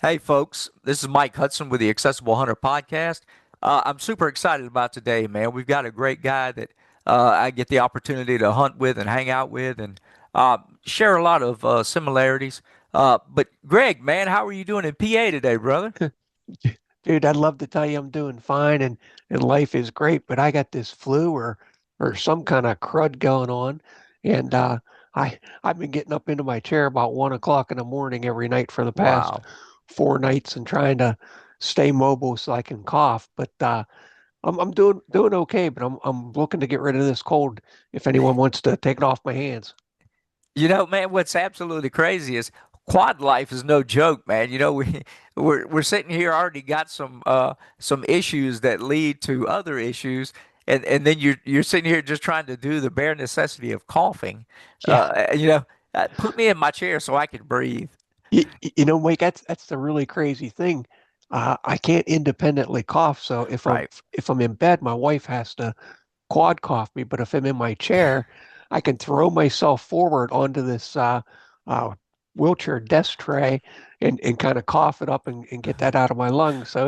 Hey, folks, this is Mike Hudson with the Accessible Hunter Podcast. I'm super excited about today, man. We've got a great guy that I get the opportunity to hunt with and hang out with and share a lot of similarities. But, Greg, man, how are you doing in PA today, brother? Dude, I'd love to tell you I'm doing fine and life is great, but I got this flu or some kind of crud going on, and I've been getting up into my chair about 1 o'clock in the morning every night for the past Wow. 4 nights and trying to stay mobile so I can cough. But I'm doing okay, but I'm looking to get rid of this cold if anyone wants to take it off my hands. You know, man, what's absolutely crazy is quad life is no joke, man. You know, we're sitting here already got some issues that lead to other issues, and then you're sitting here just trying to do the bare necessity of coughing. Yeah. You know, put me in my chair so I can breathe. Mike, that's the really crazy thing. I can't independently cough, so Right. if I'm in bed, my wife has to quad cough me. But if I'm in my chair, I can throw myself forward onto this uh, wheelchair desk tray and kind of cough it up and get that out of my lungs. So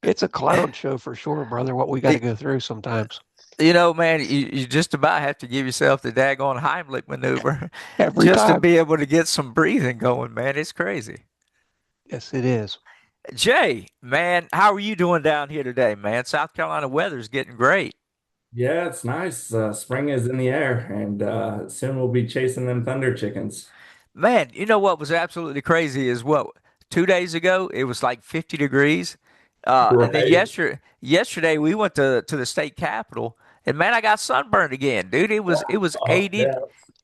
it's a clown show for sure, brother. What we got to It- go through sometimes. you know, man, you just about have to give yourself the daggone Heimlich maneuver Every just to time. be able to get some breathing going, man. It's crazy. Yes, it is. Jay, man, how are you doing down here today, man? South Carolina weather's getting great. Yeah, it's nice. Spring is in the air, and soon we'll be chasing them thunder chickens. Man, you know what was absolutely crazy is what 2 days ago it was like 50 degrees. And then Right. yesterday we went to the state capitol and man, I got sunburned again, dude. It was Oh, 80 yeah.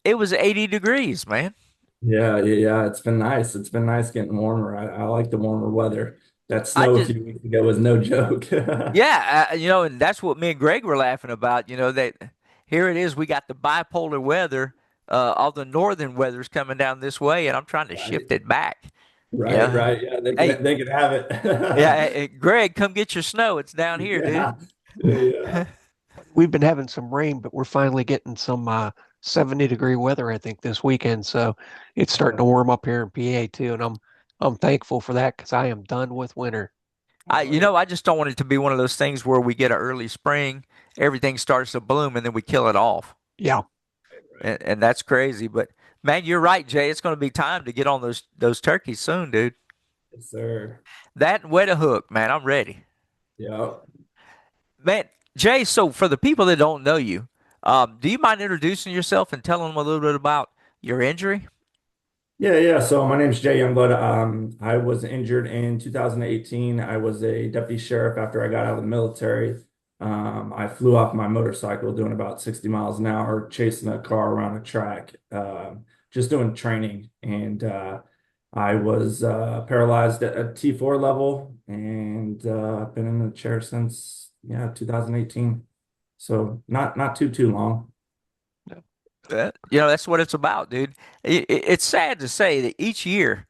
it was 80 degrees, man. Yeah. It's been nice. It's been nice getting warmer. I like the warmer weather. That I snow a just few weeks ago was no joke. yeah, and that's what me and Greg were laughing about, that here it is we got the bipolar weather, all the northern weather's coming down this way and I'm trying to Right. shift it back. Yeah. Right. Yeah, Hey, they can have yeah, it. Greg, come get your snow. It's down here, dude. Yeah. Yeah. We've been having some rain, but we're finally getting some 70-degree weather, I think, this weekend. So it's starting to warm up here in PA too, and I'm thankful for that because I am done with winter. I just don't want it to be one of those things where we get an early spring, everything starts to bloom, and then we kill it off. Yeah. Right. And that's crazy. But man, you're right, Jay. It's going to be time to get on those turkeys soon, dude. Yes, sir. That and wet a hook, man. I'm ready. Yeah. Man, Jay, so for the people that don't know you, do you mind introducing yourself and telling them a little bit about your injury? Yeah. So my name's Jay Youngblood. I was injured in 2018. I was a deputy sheriff after I got out of the military. I flew off my motorcycle doing about 60 miles an hour, chasing a car around a track, just doing training. And I was paralyzed at a T4 level, and I've been in the chair since 2018. So not too long. That's what it's about, dude. It's sad to say that each year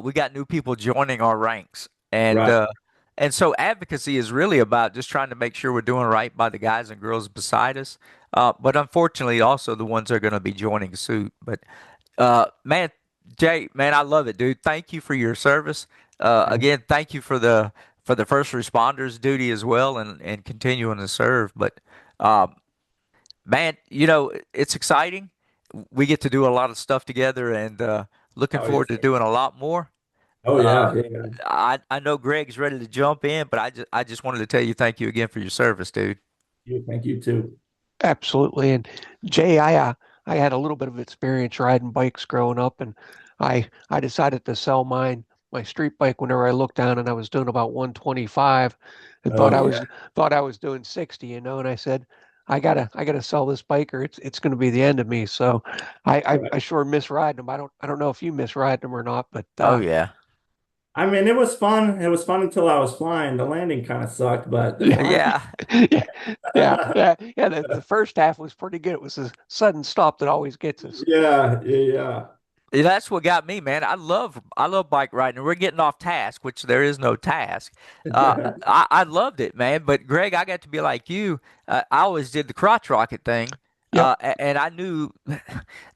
we got new people joining our ranks, and Right. uh, and so advocacy is really about just trying to make sure we're doing right by the guys and girls beside us. But unfortunately, also the ones that are going to be joining suit. But man, Jay, man, I love it, dude. Thank you for your service. Again, thank you for the first responders duty as well, and continuing to serve. But um, man, it's exciting. We get to do a lot of stuff together and looking Oh, forward yes, to sir. doing a lot more. Oh, Uh, yeah. I know Greg's ready to jump in, but I just wanted to tell you thank you again for your service, dude. Thank you too. Absolutely. And Jay, I had a little bit of experience riding bikes growing up, and I decided to sell my street bike whenever I looked down and I was doing about 125 and Oh, yeah. thought I was doing 60, and I said, I gotta sell this bike or it's gonna be the end of me. So I Right. sure miss riding them. I don't know if you miss riding them or not, but Oh yeah, I mean, it was fun. It was fun until I was flying. The landing kind of sucked, but the flying. yeah. yeah, yeah. The first half was pretty good. It was a sudden stop that always gets us. Yeah. Yeah, that's what got me, man. I love bike riding. We're getting off task, which there is no task. I loved it, man. But Greg, I got to be like you. I always did the crotch rocket thing, Yep. and I knew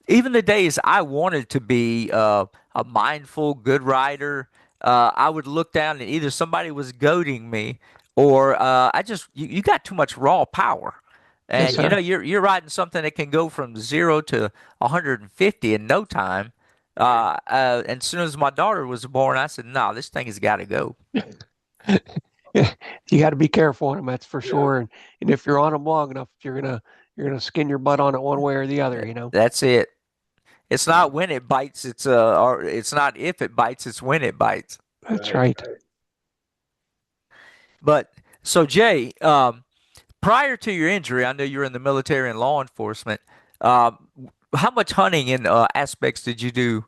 even the days I wanted to be a mindful, good rider. I would look down and either somebody was goading me or you got too much raw power. Yes, And you know, sir. you're riding something that can go from 0 to 150 in no time. And as soon as my daughter was born, I said, "No, this thing has got to go." Yeah, you got to be careful on them, that's for Yeah. sure. And if you're on them long enough, you're gonna skin your butt on it one way or the other, you know. That's it. It's Yeah. not when it bites, or it's not if it bites, it's when it bites. That's Right. right. But so Jay, prior to your injury, I know you were in the military and law enforcement. Um, how much hunting and aspects did you do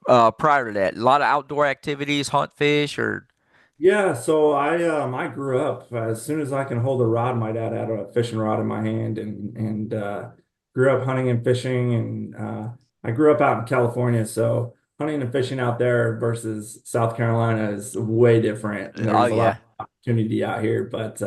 prior to that? A lot of outdoor activities, hunt, fish, or Yeah, so I grew up as soon as I can hold a rod. My dad had a fishing rod in my hand, and grew up hunting and fishing. And I grew up out in California, so hunting and fishing out there versus South Carolina is way different. And oh there's a lot yeah, of opportunity out here. But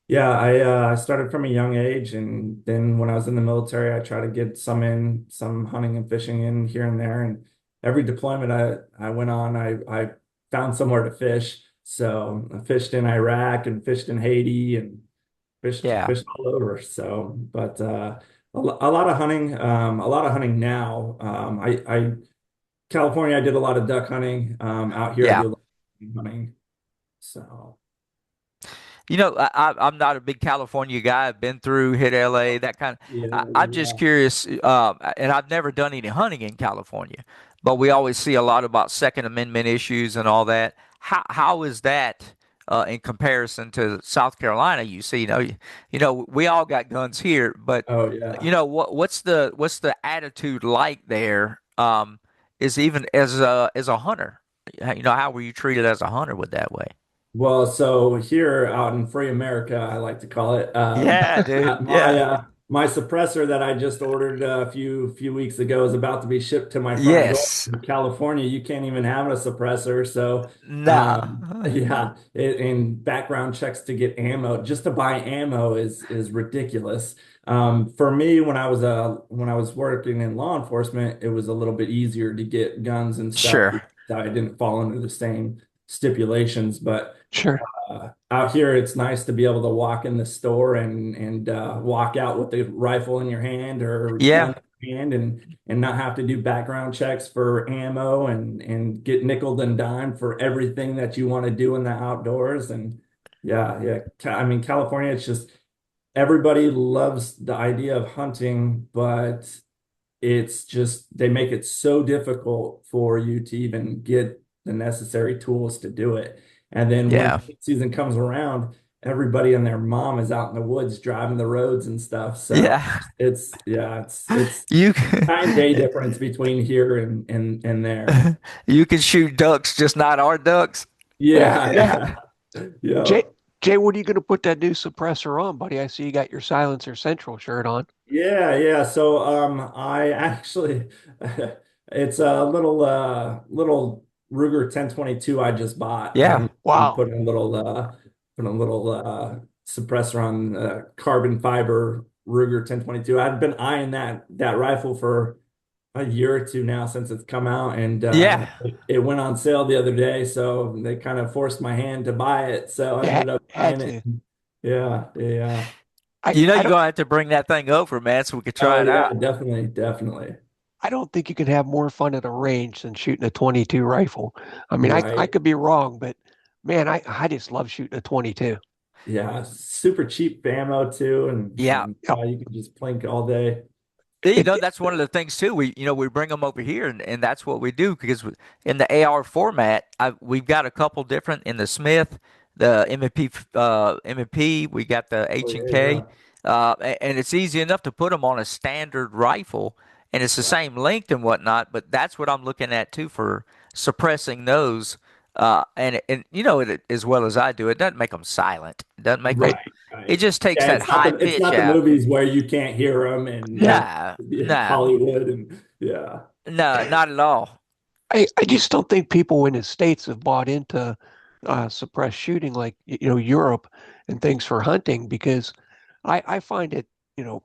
yeah, I started from a young age, and then when I was in the military, I tried to get some hunting and fishing in here and there. And every deployment I went on, I found somewhere to fish. So I fished in Iraq and fished in Haiti and yeah, fished all over. So, but a lot of hunting, a lot of hunting now. I California, I did a lot of duck hunting. Out here, I yeah. do a lot of hunting. So, You know, I'm not a big California guy. I've been through, hit LA, that kind of. yeah, I'm just yeah. curious, and I've never done any hunting in California, but we always see a lot about Second Amendment issues and all that. How is that in comparison to South Carolina? You see, we all got guns here, but Oh yeah. what's the attitude like there? Is even as a hunter, how were you treated as a hunter with that way? Well, so here out in free America, I like to call it, Yeah, dude. my Yeah. my suppressor that I just ordered a few weeks ago is about to be shipped to my front door Yes. in California. You can't even have a suppressor. So, No. yeah, and background checks to get ammo, just to buy ammo is ridiculous. For me, when I was working in law enforcement, it was a little bit easier to get guns and stuff Sure. because I didn't fall under the same stipulations, but Sure. out here, it's nice to be able to walk in the store and walk out with the rifle in your hand or Yeah. gun in your hand and not have to do background checks for ammo and get nickel and dime for everything that you want to do in the outdoors. And yeah, yeah. I mean, California, it's just everybody loves the idea of hunting, but it's just they make it so difficult for you to even get the necessary tools to do it. And then when Yeah. hunting season comes around, everybody and their mom is out in the woods driving the roads and stuff. So Yeah. it's You night and day difference between here and there. you can shoot ducks, just not our ducks. Yeah, Yeah, yeah. yeah. Yeah. Jay, Jay, what are you gonna put that new suppressor on, buddy? I see you got your Silencer Central shirt on. Yeah, yeah. So I actually it's a little Ruger 1022 I just bought Yeah. and Wow. put a little suppressor on carbon fiber Ruger 1022. I've been eyeing that rifle for a year or two now since it's come out, and Yeah. it went on sale the other day, so they kind of forced my hand to buy it. So I You ended up had buying it. to. Yeah, yeah. I You're don't gonna have to bring that thing over, man, so we could Oh try it yeah, out. definitely, definitely. I don't think you can have more fun at a range than shooting a 22 rifle. I mean, I Right. could be wrong, but man, I just love shooting a 22. Yeah, super cheap ammo too, Yeah. and Yep. you can just plink all day. Yeah, It, that's one of the things too. We bring them over here, and that's what we do because in the AR format, we've got a couple different in the Smith, the M&P, M&P. We got the Oh H and yeah, K, yeah. and it's easy enough to put them on a standard rifle, and it's the Right. same length and whatnot. But that's what I'm looking at too for suppressing those. And it, as well as I do, it doesn't make them silent. It doesn't make them. it, Right, It right. just takes Yeah, that high it's pitch not the out. movies where you can't hear them and yeah. Nah, yeah, nah, Hollywood and yeah. no, not at all. I just don't think people in the States have bought into suppressed shooting like Europe and things for hunting because I find it you know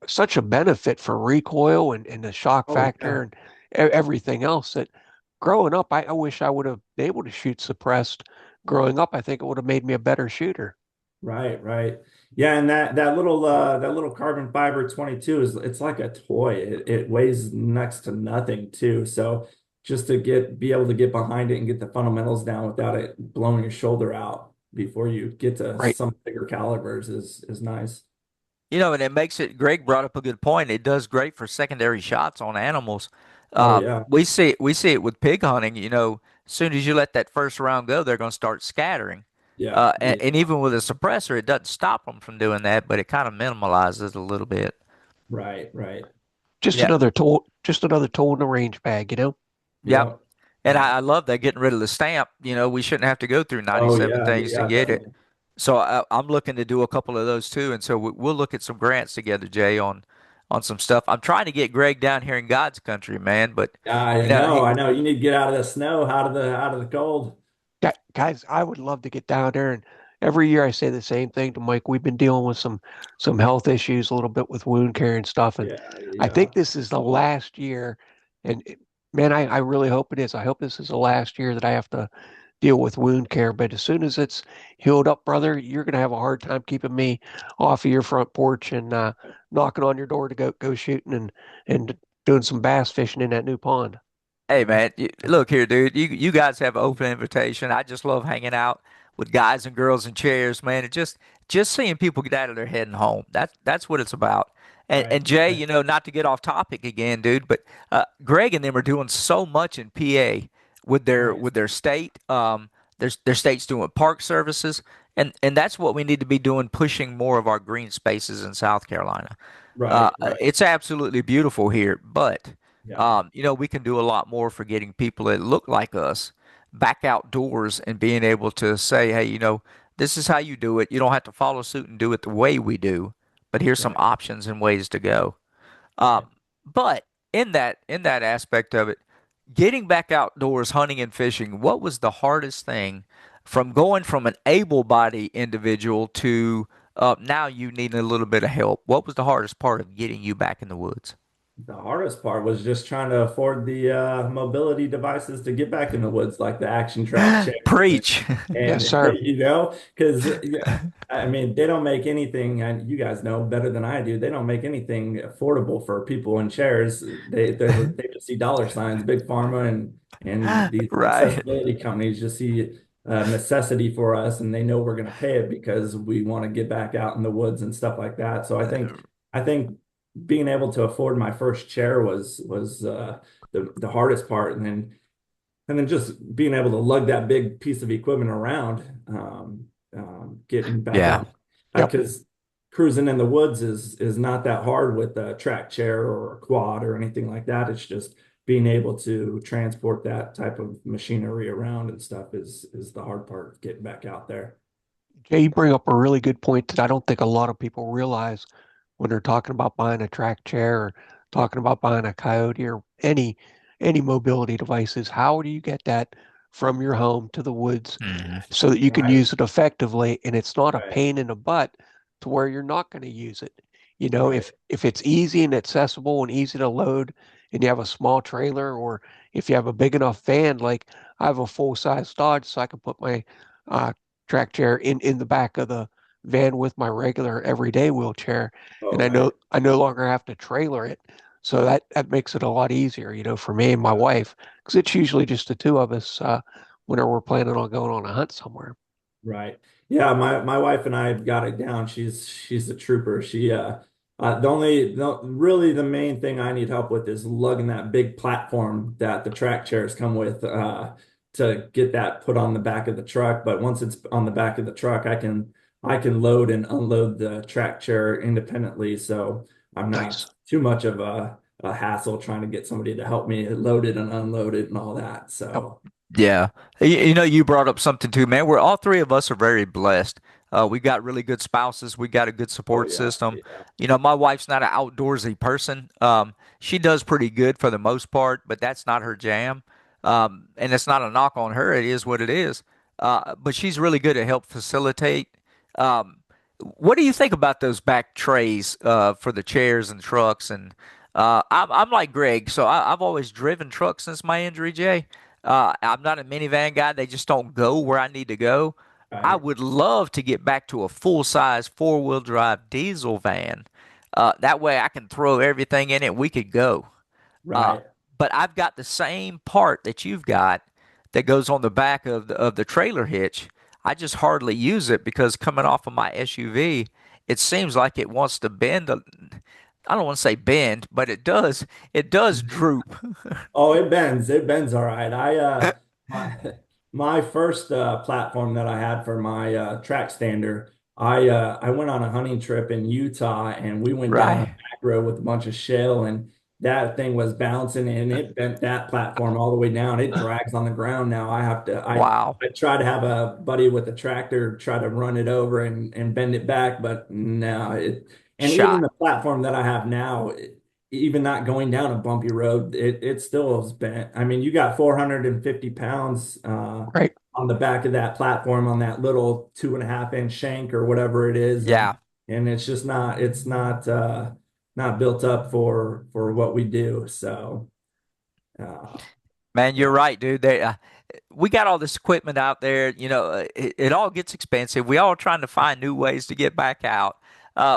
such a benefit for recoil and the shock Oh factor yeah. and everything else that growing up, I wish I would have been able to shoot suppressed. Growing up, I think it would have made me a better shooter. Right, right. Yeah, and that little carbon fiber 22 is it's like a toy. It weighs next to nothing too. So just to be able to get behind it and get the fundamentals down without it blowing your shoulder out before you get to Right. some bigger calibers is nice. And it makes it, Greg brought up a good point. It does great for secondary shots on animals. Oh yeah. We see it with pig hunting. As soon as you let that first round go, they're going to start scattering. Yeah. And even with a suppressor, it doesn't stop them from doing that, but it kind of minimalizes it a little bit. Right, right. Yeah, Just another tool in the range bag, you know? yeah. Yep. And Yeah. I love that getting rid of the stamp. We shouldn't have to go through Oh 97 yeah, things to yeah, get it. definitely. So I'm looking to do a couple of those too, and so we'll look at some grants together, Jay, on some stuff. I'm trying to get Greg down here in God's country, man, but I you know, know, he, I know. You need to get out of the snow, out of the cold. Guys, I would love to get down there. And every year I say the same thing to Mike. We've been dealing with some health issues, a little bit with wound care and stuff. And Yeah, I think yeah. this is the last year. And man, I really hope it is. I hope this is the last year that I have to deal with wound care. But as soon as it's healed up, brother, you're gonna have a hard time keeping me off of your front porch and knocking on your door to go shooting and doing some bass fishing in that new pond. Hey man, look here, dude. You guys have an open invitation. I just love hanging out with guys and girls in chairs, man. And just seeing people get out of their head and home. That's what it's about. And Right, and Jay, right, not to get off topic again, dude, but Greg and them are doing so much in PA with their nice. with their state. Their state's doing park services, and that's what we need to be doing, pushing more of our green spaces in South Carolina. Right, right. It's absolutely beautiful here, but Yeah, we can do a lot more for getting people that look like us back outdoors and being able to say, hey, this is how you do it. You don't have to follow suit and do it the way we do, but here's some right, options and ways to go. right. Um, but in that aspect of it, getting back outdoors, hunting and fishing, what was the hardest thing from going from an able-bodied individual to now you need a little bit of help? What was the hardest part of getting you back in the woods? The hardest part was just trying to afford the mobility devices to get back in the woods, like the action track chairs, Preach. Yes, and sir. because I mean, they don't make anything, and you guys know better than I do. They don't make anything affordable for people in chairs. They just see dollar signs, big pharma, and these Right. accessibility companies just see a necessity for us, and they know we're going to pay it because we want to get back out in the woods and stuff like that. So I think being able to afford my first chair was the hardest part, and then just being able to lug that big piece of equipment around, getting back Yeah. out Yep. because cruising in the woods is not that hard with a track chair or a quad or anything like that. It's just being able to transport that type of machinery around and stuff is the hard part, getting back out there. Jay, you bring up a really good point that I don't think a lot of people realize when they're talking about buying a track chair or talking about buying a Coyote or any mobility devices. How do you get that from your home to the woods Hmm. so that you can Right, use it effectively and it's not a right, pain in the butt to where you're not going to use it? You know, right. if it's easy and accessible and easy to load and you have a small trailer or if you have a big enough van, like I have a full size Dodge so I can put my uh, track chair in the back of the van with my regular everyday wheelchair, Oh, and right. I no longer have to trailer it. So that makes it a lot easier, you know, for me and my Yeah. wife, because it's usually just the two of us whenever we're planning on going on a hunt somewhere. Right. Yeah, my wife and I have got it down. She's a trooper. Really the main thing I need help with is lugging that big platform that the track chairs come with to get that put on the back of the truck. But once it's on the back of the truck, I can load and unload the track chair independently. So I'm not Nice. too much of a hassle trying to get somebody to help me load it and unload it and all that. Yep. So Yeah. You brought up something too, man. We're all three of us are very blessed. We got really good spouses. We got a good oh support yeah, system. yeah. My wife's not an outdoorsy person. She does pretty good for the most part, but that's not her jam. And it's not a knock on her. It is what it is. But she's really good at help facilitate. Um, what do you think about those back trays for the chairs and trucks? And I'm like Greg, so I've always driven trucks since my injury, Jay. I'm not a minivan guy. They just don't go where I need to go. I Right. would love to get back to a full-size four-wheel drive diesel van. That way I can throw everything in it. We could go. Uh, Right. but I've got the same part that you've got that goes on the back of the trailer hitch. I just hardly use it because coming off of my SUV, it seems like it wants to bend. I don't want to say bend, but it does. It does droop. Oh, it bends. It bends all right. My my first platform that I had for my track stander, I went on a hunting trip in Utah and we went down a Right. back road with a bunch of shale and that thing was bouncing and it bent that platform all the way down. It drags on the ground now. Wow. I try to have a buddy with a tractor try to run it over and bend it back, but no, it and even Shot. the platform that I have now, even not going down a bumpy road, it still is bent. I mean, you got 450 pounds Right. on the back of that platform on that little 2.5 inch shank or whatever it is, Yeah. and it's just not built up for what we do. So uh, Man, you're yeah, right, dude. We got all this equipment out there. It all gets expensive. We all trying to find new ways to get back out.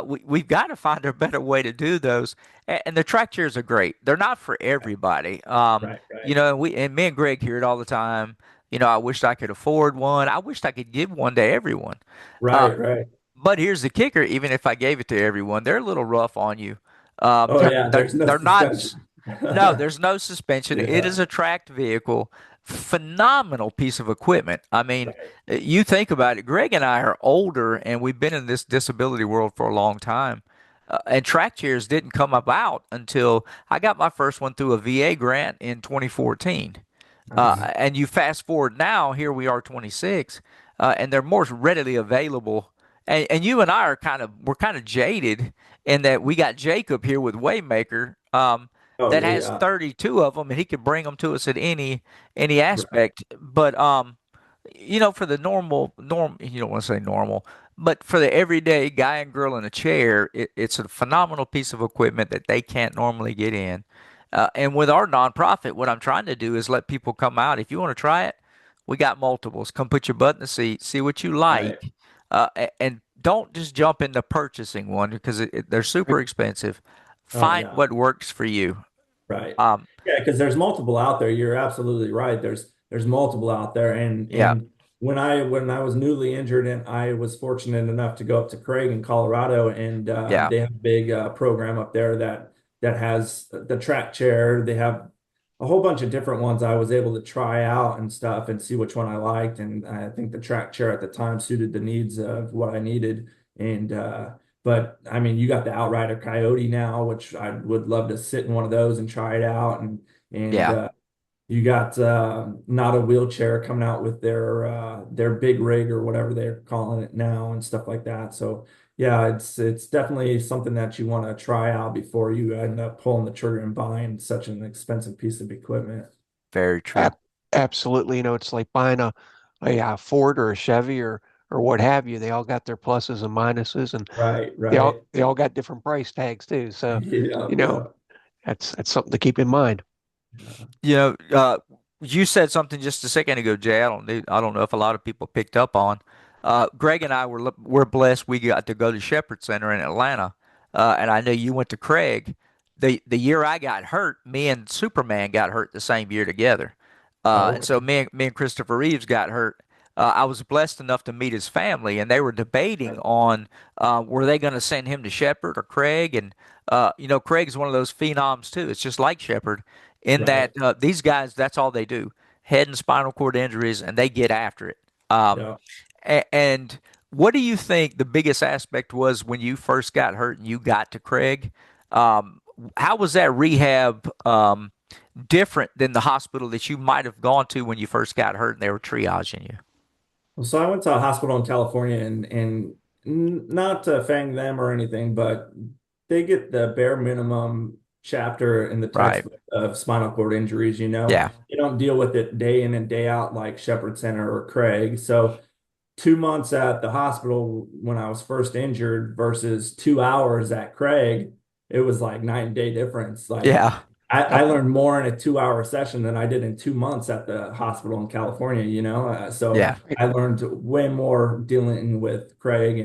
We've got to find a better way to do those. And the track chairs are great. They're not for everybody. right, And me and Greg hear it all the time. I wished I could afford one. I wished I could give one to everyone. Uh, right. but here's the kicker: even if I gave it to everyone, they're a little rough on you. Oh yeah, there's no They're not. suspension. No, there's no suspension. It Yeah, is a tracked vehicle. Phenomenal piece of equipment. I mean, right, you think about it. Greg and I are older, and we've been in this disability world for a long time. And track chairs didn't come about until I got my first one through a VA grant in 2014. nice. And you fast forward now, here we are 26, and they're more readily available. And you and I we're kind of jaded in that we got Jacob here with Waymaker, Oh that yeah, has yeah, 32 of them, and he could bring them to us at any right. aspect. But for the you don't want to say normal, but for the everyday guy and girl in a chair, it's a phenomenal piece of equipment that they can't normally get in. And with our nonprofit, what I'm trying to do is let people come out. If you want to try it, we got multiples. Come put your butt in the seat, see what you Right. like, and don't just jump into purchasing one because they're super Right. expensive. Oh Find yeah. what works for you. Right. Um, Yeah, because there's multiple out there. You're absolutely right. There's multiple out there. yeah, And when I was newly injured and I was fortunate enough to go up to Craig in Colorado and yeah, they have a big program up there that has the track chair. They have a whole bunch of different ones I was able to try out and stuff and see which one I liked. And I think the track chair at the time suited the needs of what I needed. And but I mean, you got the Outrider Coyote now, which I would love to sit in one of those and try it out. And yeah. you got Not a Wheelchair coming out with their big rig or whatever they're calling it now and stuff like that. So yeah, it's definitely something that you want to try out before you end up pulling the trigger and buying such an expensive piece of equipment. Very true. Ab Absolutely. It's like buying a Ford or a Chevy or what have you. They all got their pluses and minuses, and Right, they right. all got different price tags too. So, Yeah, you know, yeah. that's something to keep in mind. You know, uh, you said something just a second ago, Jay. I don't know if a lot of people picked up on. Greg and I we're blessed. We got to go to Shepherd Center in Atlanta, and I know you went to Craig. The year I got hurt, me and Superman got hurt the same year together, Oh, and so me and Christopher Reeves got hurt. I was blessed enough to meet his family, and they were debating okay. on were they going to send him to Shepherd or Craig, and Craig's one of those phenoms too. It's just like Shepherd in that Right. these guys, that's all they do: head and spinal cord injuries, and they get after it. Um, Yeah. and what do you think the biggest aspect was when you first got hurt and you got to Craig? Um, how was that rehab different than the hospital that you might have gone to when you first got hurt and they were triaging you? Well, so I went to a hospital in California and not to fang them or anything, but they get the bare minimum chapter in the Right. textbook of spinal cord injuries, you know. Yeah. You don't deal with it day in and day out like Shepherd Center or Craig. So 2 months at the hospital when I was first injured versus 2 hours at Craig, it was like night and day difference. Like Yeah. I Yep. learned more in a 2 hour session than I did in 2 months at the hospital in California, so Yeah. That's right. I learned way more dealing with Craig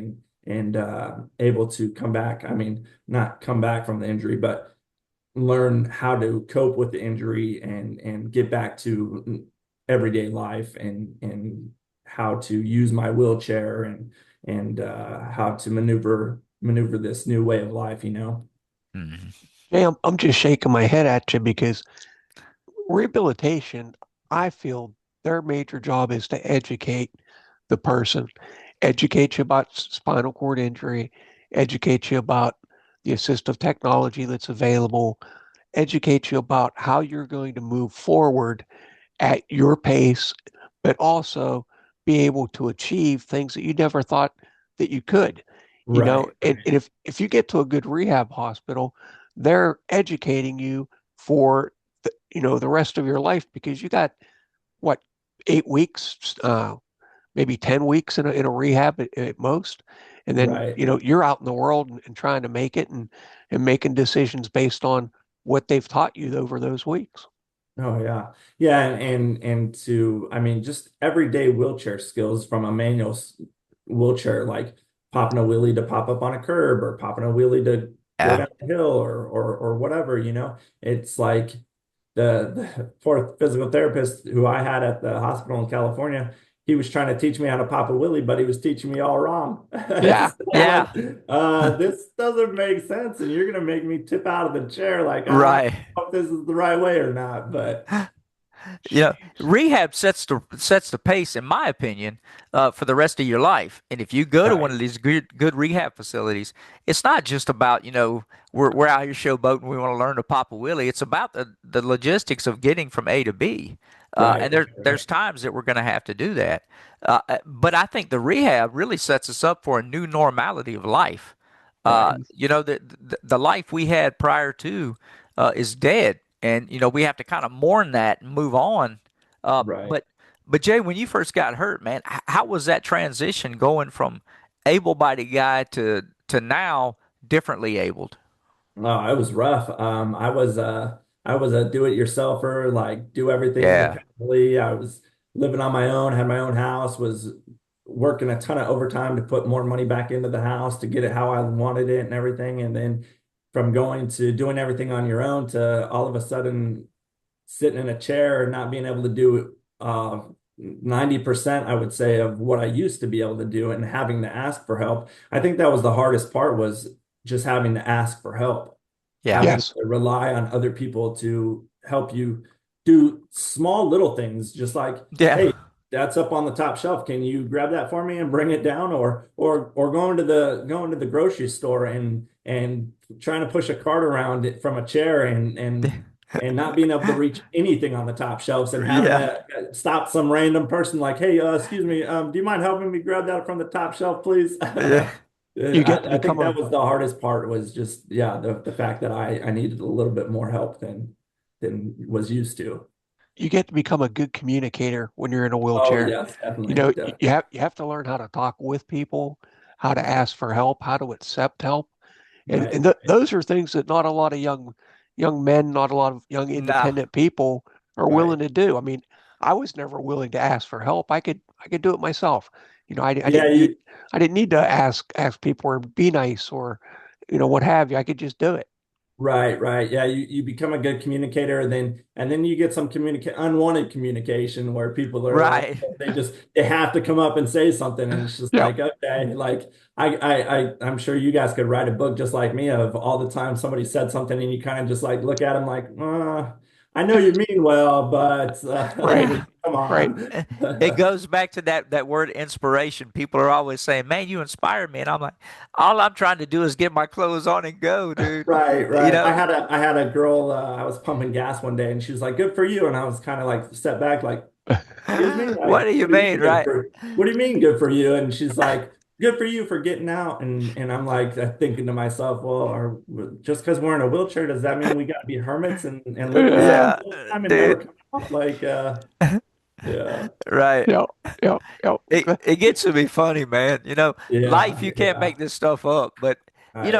and able to come back. I mean, not come back from the injury, but learn how to cope with the injury and get back to everyday life and how to use my wheelchair and how to maneuver this new way of life. Mhm. Jay, I'm just shaking my head at you because rehabilitation, I feel their major job is to educate the person, educate you about spinal cord injury, educate you about the assistive technology that's available, educate you about how you're going to move forward at your pace, but also be able to achieve things that you never thought that you could. Right, And if you get to a good rehab hospital, they're educating you for the rest of your life because you got what 8 weeks, maybe 10 weeks in a rehab at most, and then right. you're out in the world and trying to make it and making decisions based on what they've taught you over those weeks. Oh yeah. Yeah, and to I mean just everyday wheelchair skills from a manual wheelchair like popping a wheelie to pop up on a curb or popping a wheelie to go Yeah. down a hill or whatever. It's like the fourth physical therapist who I had at the hospital in California, he was trying to teach me how to pop a wheelie, but he was teaching me all wrong. Yeah, So I'm Yeah. like, this doesn't make sense, and you're gonna make me tip out of the chair. Like, I don't Right. know if this is the right way or not, but jeez. Rehab sets the pace, in my opinion, for the rest of your life. And if you go to one right, of these good rehab facilities, it's not just about we're out here showboating, we want to learn to pop a wheelie. It's about the logistics of getting from A to B. And right, there's times that we're going to have to do that. But I think the rehab really sets us up for a new normality of life. right, The life we had prior to is dead, and we have to kind of mourn that and move on. Uh, right. but but Jay, when you first got hurt, man, how was that transition going from able-bodied guy to now differently abled? Oh, it was rough. I was a do-it-yourselfer, like do everything Yeah, independently. I was living on my own, had my own house, was working a ton of overtime to put more money back into the house to get it how I wanted it and everything. And then from going to doing everything on your own to all of a sudden sitting in a chair and not being able to do 90%, I would say, of what I used to be able to do and having to ask for help. I think that was the hardest part was just having to ask for help, yeah, having Yes. to rely on other people to help you do small little things, just like, yeah, hey, that's up on the top shelf. Can you grab that for me and bring it down? Or going to the grocery store and trying to push a cart around it from a chair and not being able to reach anything on the top shelves and having yeah, to stop some random person like, hey, excuse me, do you mind helping me grab that from the top shelf, please? yeah. You get to I become think that a was the hardest part was just, yeah, the fact that I needed a little bit more help than was used to. you get to become a good communicator when you're in a Oh, wheelchair. yes, definitely. You have to learn how to talk with people, how to ask for help, how to accept help. And Right, and those are things that not a lot of young men, not a lot of young No, independent people are right. willing to do. I mean, I was never willing to ask for help. I could do it myself. Yeah, you I didn't need to ask people or be nice or what have you. I could just do it. Right, right. Yeah, you become a good communicator and then you get some unwanted communication where people are like right. they have to come up and say something and it's just Yeah, like okay, like I'm sure you guys could write a book just like me of all the time somebody said something and you kind of just like look at them like, I know you mean well, but right, come right. on. It goes back to that word inspiration. People are always saying, "Man, you inspire me," and I'm like, all I'm trying to do is get my clothes on and go, dude. Right, You right. know, I had a girl, I was pumping gas one day and she was like, good for you. And I was kind of like step back, like, excuse me, what like, do you what do you mean, mean good right? for what do you mean good for you? And she's like, good for you for getting out. And I'm like thinking to myself, well, just because we're in a wheelchair, does that mean we got to be hermits and live in this house Yeah, Yeah, all the time and never dude. come out? Like, yeah, Right. yeah, yeah, It yeah. it gets to be funny, man. yeah, Life you can't yeah, make this stuff up, but Right.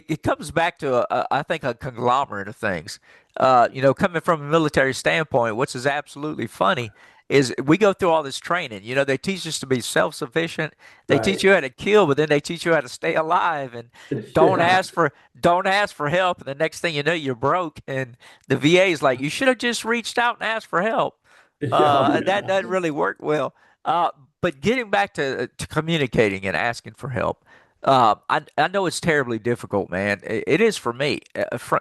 it comes back to I think a conglomerate of things. Coming from a military standpoint, what's is absolutely funny is we go through all this training. They teach us to be self-sufficient. They teach Right. you how to kill, but then they teach you how to stay alive and don't Yeah. ask for don't ask for help. And the next thing you know, you're broke. And the VA is like, you should have just reached out and asked for help. Yeah. That Yeah. doesn't really work well. But getting back to communicating and asking for help, I know it's terribly difficult, man. It is for me.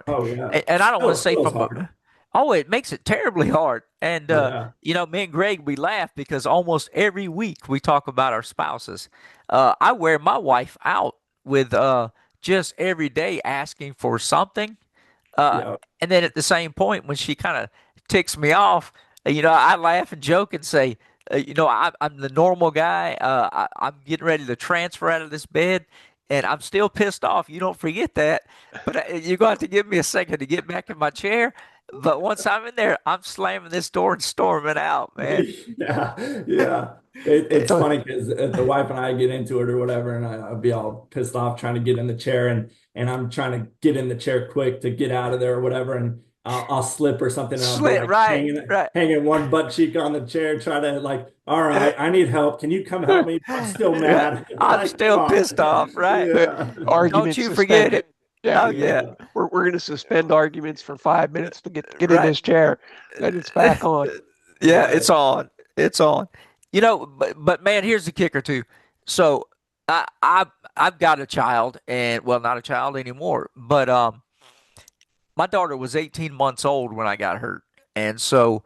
Oh yeah. And I don't want to say Still is from hard. oh, it makes it terribly hard. And Yeah. me and Greg, we laugh because almost every week we talk about our spouses. I wear my wife out with just every day asking for something. Uh, Yeah. and then at the same point, when she kind of ticks me off, I laugh and joke and say, I'm the normal guy. I'm getting ready to transfer out of this bed, and I'm still pissed off. You don't forget that. But you're going to have to give me a second to get back in my chair. But once I'm in there, I'm slamming this door and storming out, man. Yeah, yeah. It's So funny because the wife and I get into it or whatever, and I'll be all pissed off trying to get in the chair, and I'm trying to get in the chair quick to get out of there or whatever, and I'll slip or something, and I'll be Slit like right, hanging right. hanging one butt cheek on the chair, trying to like, all right, I need help. Can you come help me? I'm still Yeah, mad. I'm Like, come still pissed off, on. right? the Yeah, Don't argument you forget suspended. it. Yeah, Oh yeah, yeah, we're going to suspend arguments for 5 minutes to get in right. this chair. Then it's back on. Yeah, right. it's on. It's on. But man, here's the kicker too. So I've got a child, and well, not a child anymore, but my daughter was 18 months old when I got hurt, and so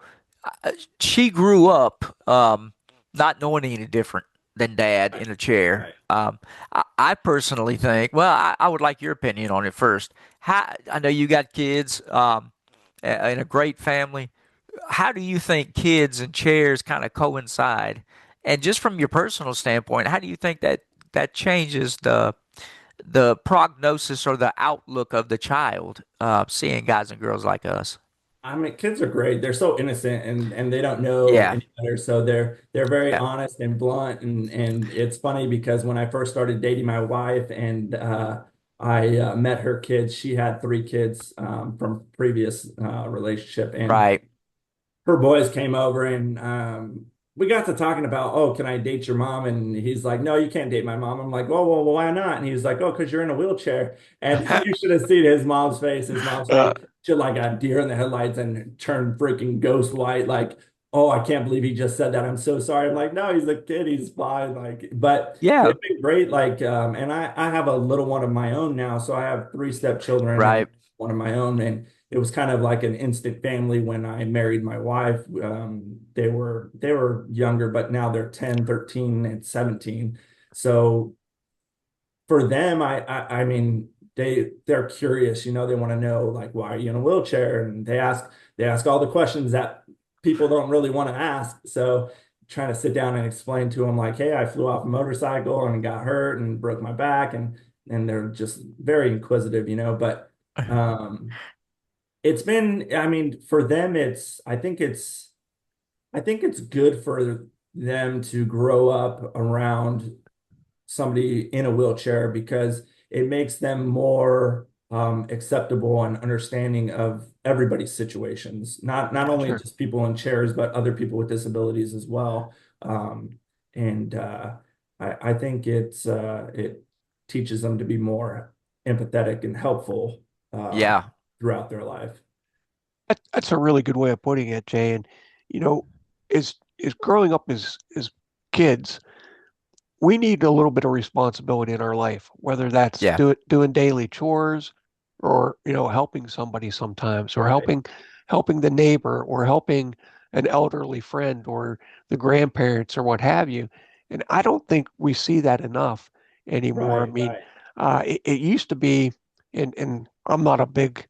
she grew up not knowing any different than dad Right. in a chair. Right. I personally think, well, I would like your opinion on it first. I know you got kids in a great family. How do you think kids and chairs kind of coincide? And just from your personal standpoint, how do you think that changes the prognosis or the outlook of the child seeing guys and girls like us? I mean, kids are great. They're so innocent and they don't know Yeah, any better. So they're very yeah, honest and blunt. And it's funny because when I first started dating my wife and I met her kids, she had three kids from previous relationship. And right. her boys came over and we got to talking about, oh, can I date your mom? And he's like, no, you can't date my mom. I'm like, well, why not? And he's like, oh, because you're in a wheelchair. And you should have seen his mom's face. His mom's Uh, face, she like a deer in the headlights and turned freaking ghost white. Like, oh, I can't believe he just said that. I'm so sorry. I'm like, no, he's a kid. He's fine. Like, but Yeah, they've been great. Like, and I have a little one of my own now. So I have three stepchildren and right. one of my own. And it was kind of like an instant family when I married my wife. They were younger, but now they're 10, 13, and 17. So for them, I mean, they're curious, they want to know like why are you in a wheelchair? And they ask all the questions that people don't really want to ask. So trying to sit down and explain to them like, hey, I flew off a motorcycle and got hurt and broke my back and they're just very inquisitive, but it's been, I mean, for them, I think it's good for them to grow up around somebody in a wheelchair because it makes them more acceptable and understanding of everybody's situations, not only sure. just people in chairs, but other people with disabilities as well. And I think it teaches them to be more empathetic and helpful uh, Yeah, throughout their life. That's a really good way of putting it, Jay. And you know, is growing up as kids, we need a little bit of responsibility in our life, whether that's yeah, doing daily chores or, helping somebody sometimes or Right, helping the neighbor or helping an elderly friend or the grandparents or what have you. And I don't think we see that enough anymore. I right, mean, right, it used to be, and I'm not a big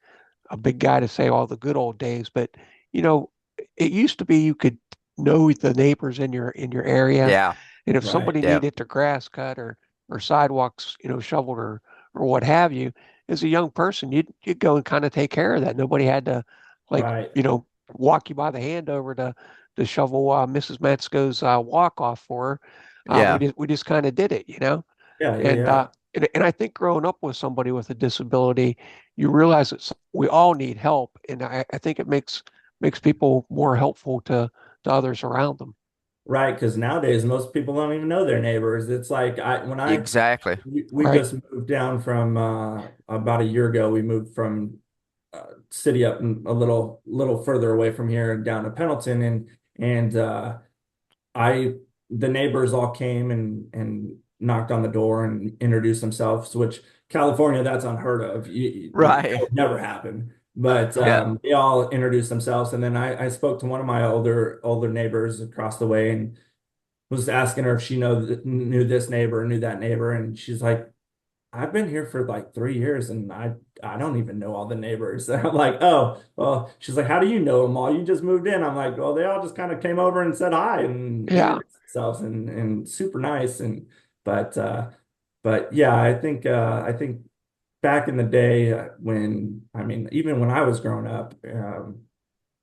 guy to say all the good old days, but you know, it used to be you could know the neighbors in your area, yeah, and if right, somebody yeah, needed their grass cut or sidewalks, shoveled or what have you, as a young person, you'd go and kind of take care of that. Nobody had to like, right. walk you by the hand over to shovel Mrs. Metzko's walk off for her. We yeah, just kind of did it, Yeah, yeah, and yeah. And I think growing up with somebody with a disability, you realize that we all need help, and I think it makes people more helpful to others around them. Right, because nowadays most people don't even know their neighbors. It's like Exactly. we Right. just moved down from about a year ago. We moved from city up a little further away from here down to Pendleton, and I the neighbors all came and knocked on the door and introduced themselves, which California, that's unheard of. That Right. would never happen. But Yeah. they all introduced themselves, and then I spoke to one of my older neighbors across the way and was asking her if she knew this neighbor, knew that neighbor, and she's like, I've been here for like 3 years and I don't even know all the neighbors. And I'm like, oh, well, she's like, how do you know them all? You just moved in. I'm like, well, they all just kind of came over and said hi and Yeah. introduced themselves and super nice. And but but yeah, I think back in the day when I mean, even when I was growing up,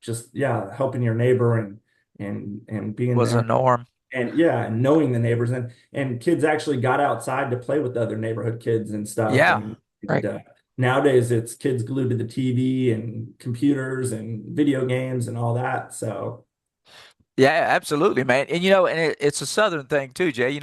just yeah, helping your neighbor and being Was a there norm. and yeah, and knowing the neighbors and kids actually got outside to play with the other neighborhood kids and stuff. Yeah. And Right. nowadays it's kids glued to the TV and computers and video games and all that. So Yeah, absolutely, man. And and it's a southern thing too, Jay.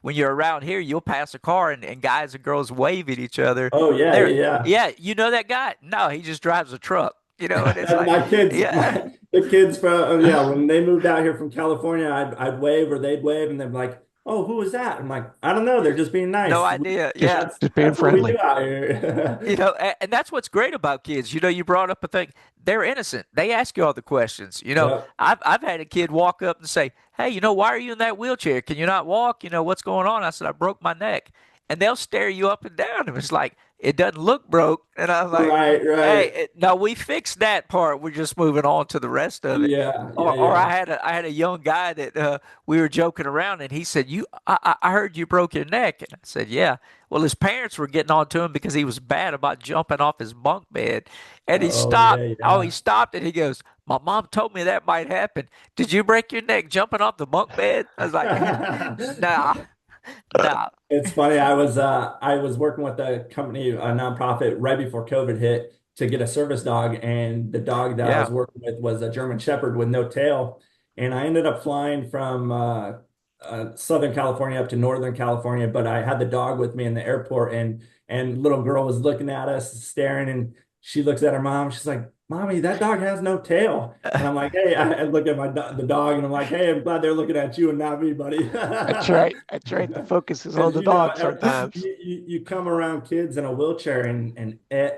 When you're around here, you'll pass a car and guys and girls wave at each other. oh yeah, They're, yeah, yeah, you know that guy? No, he just drives a truck. And it's yeah. like, yeah, The kids from yeah, when they moved out here from California, I'd wave or they'd wave and they're like, oh, who was that? I'm like, I don't know. They're just being no nice. idea. Just Yeah. just being That's what we do friendly. out here. And that's what's great about kids. You brought up a thing. They're innocent. They ask you all the questions. Yep. I've had a kid walk up and say, "Hey, why are you in that wheelchair? Can you not walk? What's going on?" I said, "I broke my neck." And they'll stare you up and down. And it's like, it doesn't look broke. And I'm like, Right, "Hey, right. no, we fixed that part. We're just moving on to the rest of it." Yeah, yeah, Or yeah. I had a young guy that we were joking around, and he said, I heard you broke your neck." And I said, "Yeah." Well, his parents were getting on to him because he was bad about jumping off his bunk bed. And he Oh stopped. yeah, Oh, he yeah. stopped and he goes, "My mom told me that might happen. Did you break your neck jumping off the bunk bed?" I was like, "Nah, nah." It's funny. I was working with a company, a nonprofit, right before COVID hit to get a service dog, and the dog that I was Yeah. working with was a German Shepherd with no tail. And I ended up flying from Southern California up to Northern California, but I had the dog with me in the airport, and little girl was looking at us, staring, and she looks at her mom. She's like, "Mommy, that dog has no tail." And I'm like, "Hey," I look at the dog, and I'm like, "Hey, I'm glad they're looking at you and not me, buddy." That's right. That's right. The focus is on Because the dog sometimes. you come around kids in a wheelchair and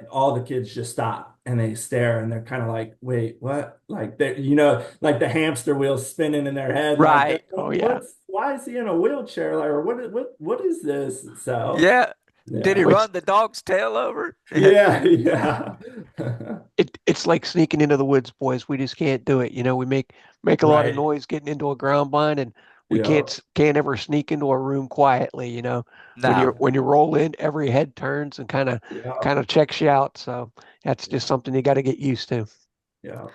all the kids just stop and they stare and they're kind of like, wait, what? Like they like the hamster wheels spinning in their head, like Right. Oh yeah. what's why is he in a wheelchair? Like, or what is this? So Yeah. Did he yeah. Well, run the dog's tail over? Yeah. Yeah, yeah. it's like sneaking into the woods, boys. We just can't do it. We make a lot of Right. noise getting into a ground blind, and we Yeah. can't ever sneak into a room quietly. When you No. when you roll in, every head turns and Yeah. kind of checks you out. So that's just something you got to get used to. Yeah.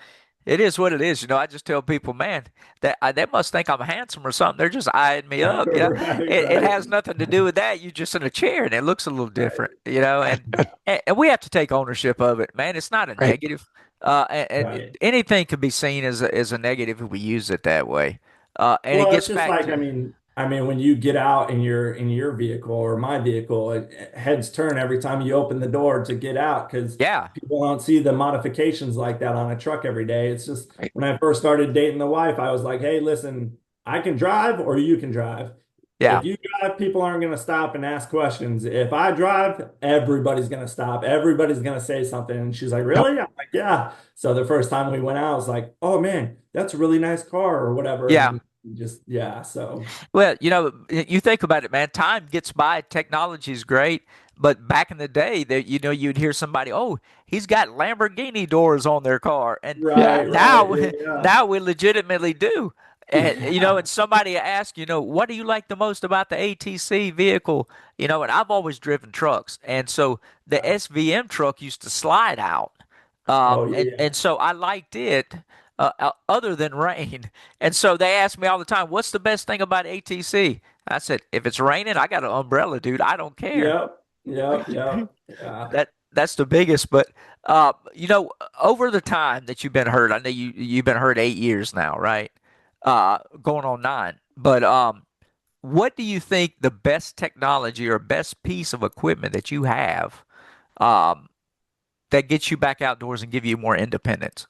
It is what it is. I just tell people, man, they must think I'm handsome or something. They're just eyeing me up. Right, It right. has nothing to do with that. You're just in a chair and it looks a little different. And we have to take ownership of it, man. It's not a Right. negative. Right. Anything can be seen as a negative if we use it that way. And it Well, it's gets just back like, to, when you get out in your vehicle or my vehicle, heads turn every time you open the door to get out because yeah, people don't see the modifications like that on a truck every day. It's just Right. when I first started dating the wife, I was like, hey, listen, I can drive or you can drive. yeah, If you drive, people aren't going to stop and ask questions. If I drive, everybody's going to stop. Everybody's going to say something. And she's like, Yep. really? I'm like, yeah. So the first time we went out, I was like, oh man, that's a really nice car or whatever. yeah. And just, yeah. So, Well, you think about it, man. Time gets by, technology is great, but back in the day, that you'd hear somebody, "Oh, he's got Lamborghini doors on their car," and Yeah. right, right. now, Yeah, now we legitimately do. And yeah. and somebody asks, what do you like the most about the ATC vehicle? And I've always driven trucks, and so the Yeah. SVM truck used to slide out, Oh, and yeah. so I liked it, other than rain. And so they ask me all the time, "What's the best thing about ATC?" I said, if it's raining, I got an umbrella, dude. I don't care. Yep. Yep. Yep. Yeah. That's the biggest. But over the time that you've been hurt, I know you've been hurt 8 years now, right? Going on nine. But what do you think the best technology or best piece of equipment that you have um, that gets you back outdoors and give you more independence?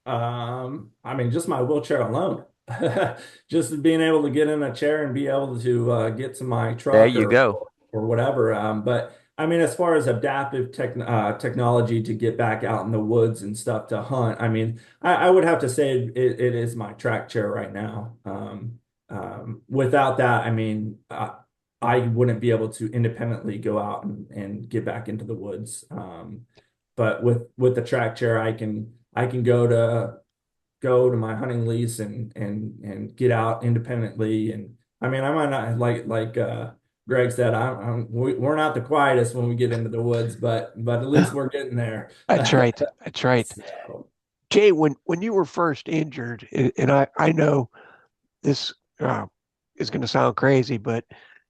I mean, just my wheelchair alone. Just being able to get in a chair and be able to get to my There truck you go. or whatever. But I mean, as far as adaptive technology to get back out in the woods and stuff to hunt, I mean, I would have to say it is my track chair right now. Without that, I mean, I wouldn't be able to independently go out and get back into the woods. But with the track chair, I can go to my hunting lease and get out independently. And I mean, I might not like Greg said, we're not the quietest when we get into the woods, but at least we're getting there. That's right. That's right. So, Jay, when you were first injured, and I know this uh, is going to sound crazy, but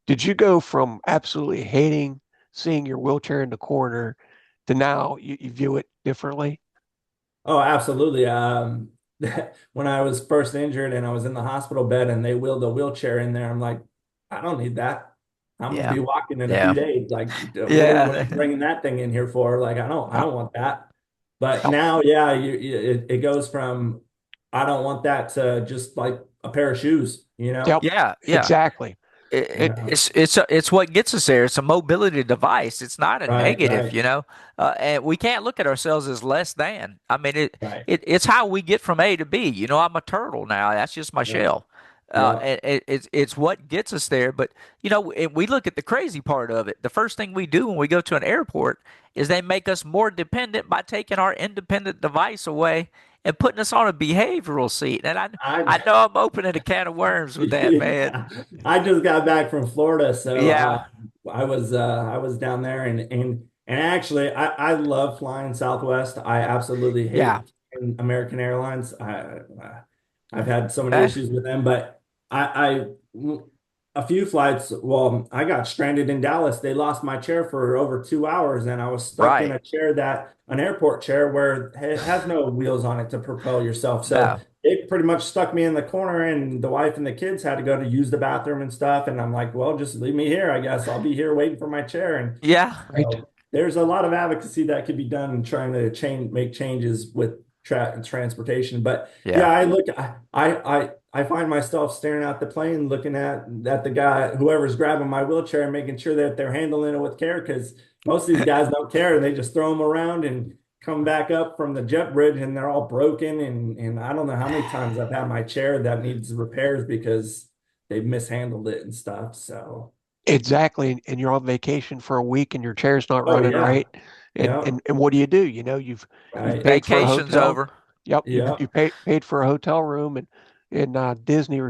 did you go from absolutely hating seeing your wheelchair in the corner to now you view it differently? oh, absolutely. When I was first injured and I was in the hospital bed and they wheeled a wheelchair in there, I'm like, I don't need that. I'm gonna Yeah. be walking in a few Yeah. days. Like, what are you Yeah. bringing that thing in here for? Like, I Yep. don't want that. But Yep. now, yeah, it goes from I don't want that to just like a pair of shoes, you know? Yep. Yeah. Yeah. Exactly. It Yeah. It's what gets us there. It's a mobility device. It's not a Right, negative, right, you know. And we can't look at ourselves as less than. I mean, right. it's how we get from A to B. You know, I'm a turtle now. That's just my Yep, shell. yep. And it's what gets us there. But we look at the crazy part of it. The first thing we do when we go to an airport is they make us more dependent by taking our independent device away and putting us on a behavioral seat. And I I know I'm opening a can of worms with that, man. Yeah, I just got back from Florida, so Yeah. I was down there and actually I love flying Southwest. I absolutely Yeah. hate American Airlines. I've had so many Eh, issues with them, but I a few flights. Well, I got stranded in Dallas. They lost my chair for over 2 hours, and I was stuck in right. a chair that an airport chair where it has no wheels on it to propel yourself. So No. it pretty much stuck me in the corner, and the wife and the kids had to go to use the bathroom and stuff. And I'm like, well, just leave me here. I guess I'll be here waiting for my chair. And Yeah. right. so there's a lot of advocacy that could be done in trying to make changes with transportation. But yeah, Yeah. I find myself staring at the plane, looking at the guy, whoever's grabbing my wheelchair, and making sure that they're handling it with care because most of these guys don't care and they just throw them around and come back up from the jet bridge and they're all broken and I don't know how many times I've had my chair that needs repairs because they've mishandled it and stuff. So Exactly. And you're on vacation for a week and your chair's not oh running yeah, right. And yeah, and what do? You've right, paid for a Vacation's hotel. over. Yep, yeah, you paid for a hotel room and Disney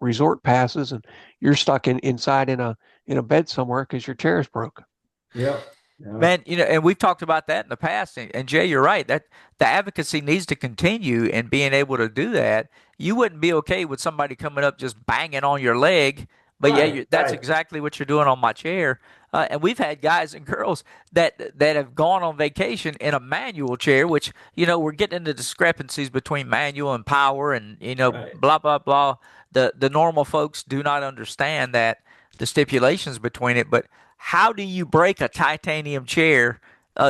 resort passes, and you're stuck inside in a bed somewhere because your chair is broke. yep, yeah, Man, and we've talked about that in the past. And Jay, you're right. That the advocacy needs to continue and being able to do that. You wouldn't be okay with somebody coming up just banging on your leg, but yeah, right, that's right, exactly what you're doing on my chair. And we've had guys and girls that have gone on vacation in a manual chair, which we're getting into discrepancies between manual and power, and right. blah blah blah. The normal folks do not understand that the stipulations between it, but how do you break a titanium chair?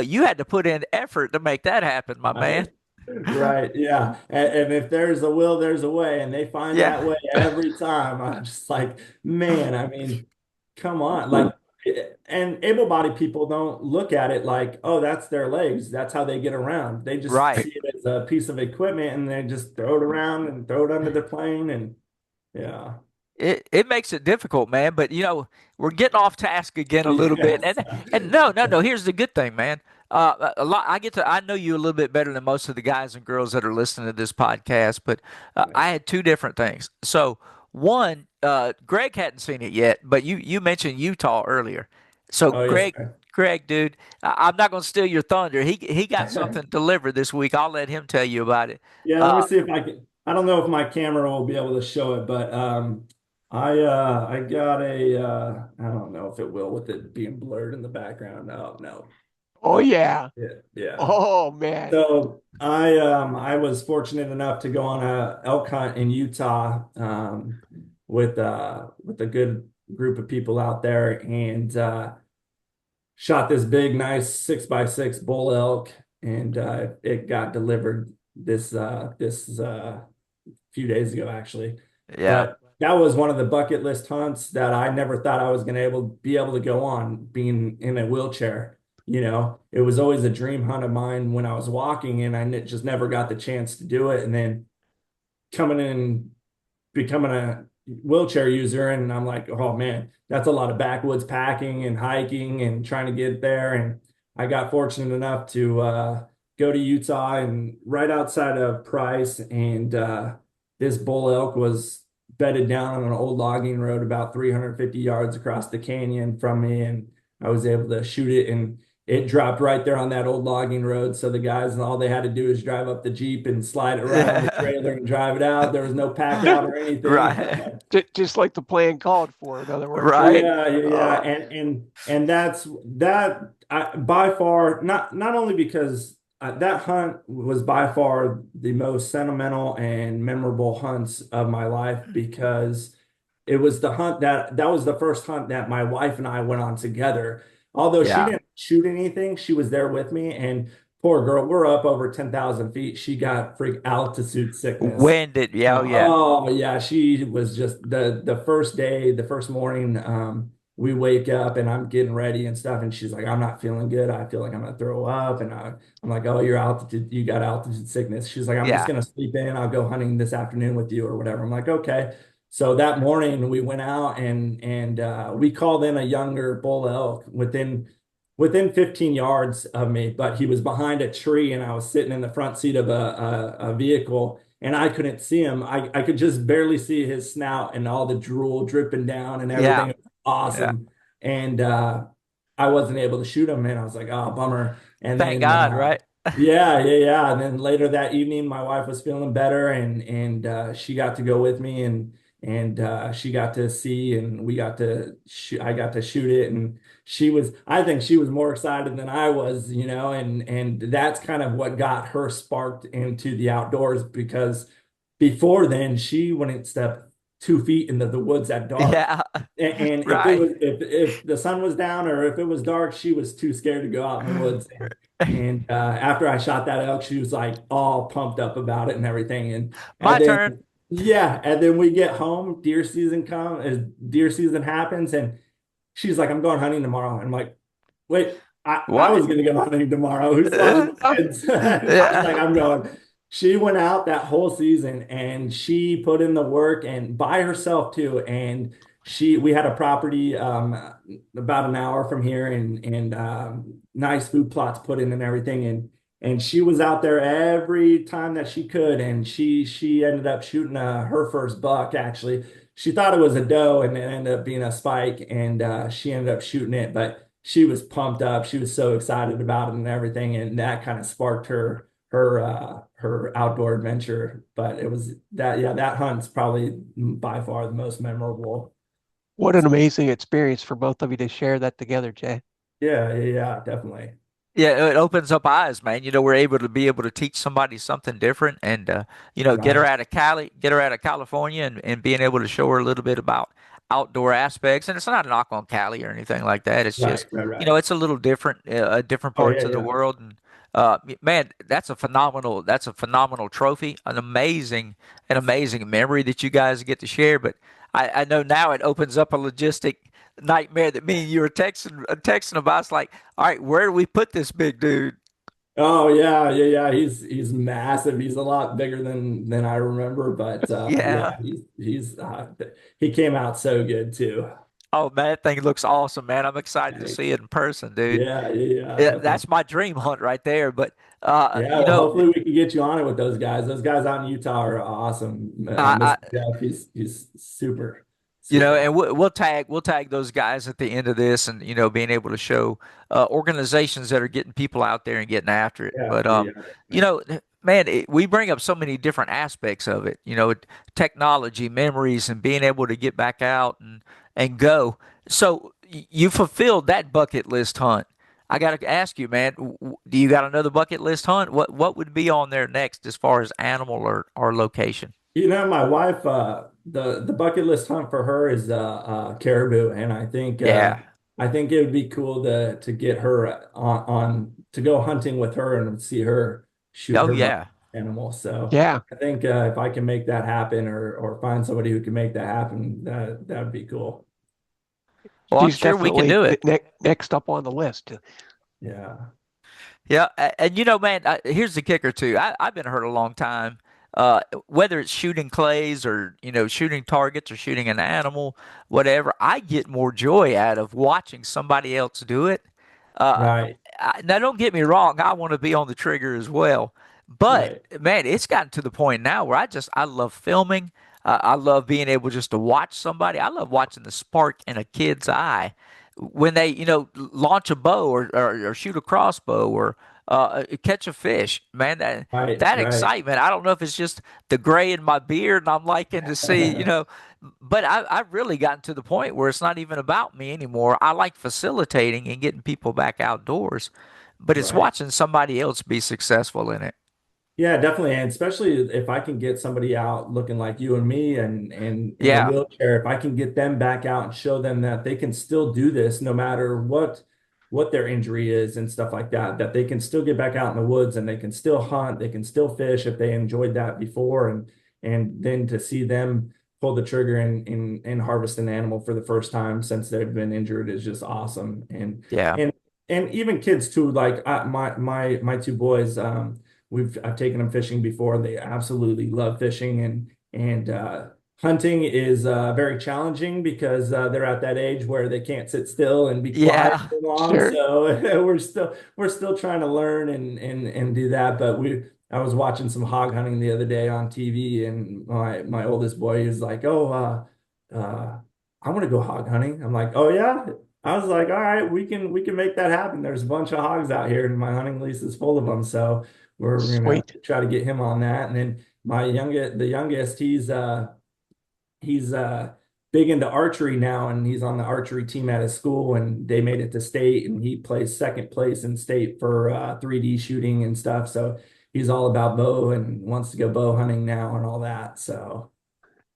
You had to put in effort to make that happen, my man. Right. Right. Yeah. And if there's a will, there's a way. And they find Yeah, that way every time. I'm just like, man, I mean, come on. Like, and able-bodied people don't look at it like, oh, that's their legs. That's how they get around. They just right. see it as a piece of equipment and they just throw it around and throw it under the plane. And yeah. It makes it difficult, man. But we're getting off task again a little bit. Yes. And no, no, no. Here's the good thing, man. A lot. I know you a little bit better than most of the guys and girls that are listening to this podcast. But I had two different things. So one, Greg hadn't seen it yet, but you mentioned Utah earlier. So Oh, yes, sir. Greg, dude, I'm not going to steal your thunder. He got something delivered this week. I'll let him tell you about it. Yeah, let me Uh, see if I can. I don't know if my camera will be able to show it, but I got a I don't know if it will with it being blurred in the background. Oh no. Oh yeah. Yeah, yeah. Oh man. So I was fortunate enough to go on a elk hunt in Utah with a good group of people out there and shot this big nice 6x6 bull elk and it got delivered this few days ago actually. Yeah. But that was one of the bucket list hunts that I never thought I was going to be able to go on being in a wheelchair. You know, it was always a dream hunt of mine when I was walking and just never got the chance to do it. And then coming in becoming a wheelchair user and I'm like, oh man, that's a lot of backwoods packing and hiking and trying to get there. And I got fortunate enough to go to Utah and right outside of Price and this bull elk was bedded down on an old logging road about 350 yards across the canyon from me and I was able to shoot it and it dropped right there on that old logging road. So the guys, all they had to do is drive up the Jeep and slide it right on the Yeah. trailer and drive it out. There was no pack out or anything. Right. Just like the plan called for, in other words, right? Right. Yeah, yeah, yeah. Oh, And that's that by far not only because that hunt was by far the most sentimental and memorable hunts of my life because it was the hunt that was the first hunt that my wife and I went on together. Although she Yeah. didn't shoot anything, she was there with me. And poor girl, we're up over 10,000 feet. She got freak altitude sickness. Winded. Yeah. Oh, yeah. Oh yeah, she was just the first day, the first morning. We wake up and I'm getting ready and stuff, and she's like, "I'm not feeling good. I feel like I'm gonna throw up." And I'm like, "Oh, you got altitude sickness." She's like, "I'm just Yeah. gonna sleep in. I'll go hunting this afternoon with you or whatever." I'm like, "Okay." So that morning we went out and we called in a younger bull elk within 15 yards of me, but he was behind a tree and I was sitting in the front seat of a vehicle and I couldn't see him. I could just barely see his snout and all the drool dripping down and everything. Yeah. It was Yeah. awesome. And I wasn't able to shoot him and I was like, oh, bummer. And Thank then God. Right. yeah, yeah, yeah. And then later that evening, my wife was feeling better, and she got to go with me, and she got to see, and we got to I got to shoot it, and I think she was more excited than I was, you know, and that's kind of what got her sparked into the outdoors because before then she wouldn't step 2 feet into the woods at dark. Yeah. And if it Right. was if the sun was down or if it was dark, she was too scared to go out in the woods. And after I shot that elk, she was like all pumped up about it and everything. And My then turn. yeah, and then we get home, deer season happens, and she's like, "I'm going hunting tomorrow." And I'm like, "Wait, I What? was gonna go hunting tomorrow. Who's talking to the kids?" I was like, Yeah. "I'm going." She went out that whole season and she put in the work and by herself too. And we had a property about an hour from here and nice food plots put in and everything. And she was out there every time that she could. And she ended up shooting her first buck actually. She thought it was a doe and it ended up being a spike and she ended up shooting it, but she was pumped up. She was so excited about it and everything. And that kind of sparked her outdoor adventure. But it was that yeah, that hunt's probably by far the most memorable. what an amazing experience for both of you to share that together, Jay. Yeah, yeah, yeah, definitely. Yeah, it opens up eyes, man. We're able to teach somebody something different and get her Right, out of Cali, get her out of California and being able to show her a little bit about outdoor aspects. And it's not a knock on Cali or anything like that. It's right, just, right, right. it's a little different, different Oh yeah, parts of the yeah. world. And man, that's a phenomenal trophy, an amazing memory that you guys get to share. But I know now it opens up a logistic nightmare that me and you were texting about. It's like, all right, where do we put this big dude? Oh yeah, yeah, yeah. He's massive. He's a lot bigger than I remember, but Yeah. yeah, he came out so good too. Oh man, that thing looks awesome, man. I'm excited to Like, see it in person, dude. yeah, yeah, yeah, Yeah, definitely. that's my dream hunt right there. But Yeah, well, hopefully we can get you on it with those guys. Those guys out in Utah are awesome. I, Mr. Jeff, he's super, And Super. we'll tag those guys at the end of this, and being able to show organizations that are getting people out there and getting after it. Yeah, But yeah, definitely. man, we bring up so many different aspects of it. Technology, memories, and being able to get back out and go. So you fulfilled that bucket list hunt. I got to ask you, man, do you got another bucket list hunt? What would be on there next as far as animal or location? My wife, the bucket list hunt for her is caribou, and Yeah. I think it would be cool to get her on to go hunting with her and see her shoot Oh her bucket yeah. animal. So Yeah, I think if I can make that happen, or find somebody who can make that happen, that would be cool. Well, I'm she's sure we can definitely do it. next up on the list. Yeah, Yeah, and man, here's the kicker too. I've been hurt a long time. Whether it's shooting clays or shooting targets or shooting an animal, whatever, I get more joy out of watching somebody else do it. Uh, right, now, don't get me wrong. I want to be on the trigger as well, but right, man, it's gotten to the point now where I love filming. I love being able just to watch somebody. I love watching the spark in a kid's eye when they launch a bow or shoot a crossbow or catch a fish. Man, that right, that right. excitement. I don't know if it's just the gray in my beard and I'm liking to see, but I've really gotten to the point where it's not even about me anymore. I like facilitating and getting people back outdoors, but it's Right. watching somebody else be successful in it. Yeah, definitely. And especially if I can get somebody out looking like you and me and in a Yeah, wheelchair, if I can get them back out and show them that they can still do this no matter what their injury is and stuff like that, that they can still get back out in the woods and they can still hunt, they can still fish if they enjoyed that before, and then to see them pull the trigger and harvest an animal for the first time since they've been injured is just awesome. yeah, And and even kids too, like my two boys, I've taken them fishing before. They absolutely love fishing, and hunting is very challenging because they're at that age where they can't sit still and be quiet yeah, for long. Sure. So we're still trying to learn and do that. But I was watching some hog hunting the other day on TV, and my oldest boy is like, "Oh, I want to go hog hunting." I'm like, "Oh yeah." I was like, "All right, we can make that happen. There's a bunch of hogs out here, and my hunting lease is full of them." So we're gonna Sweet. try to get him on that. And then the youngest, he's big into archery now, and he's on the archery team at his school, and they made it to state, and he plays second place in state for 3D shooting and stuff. So he's all about bow and wants to go bow hunting now and all that. So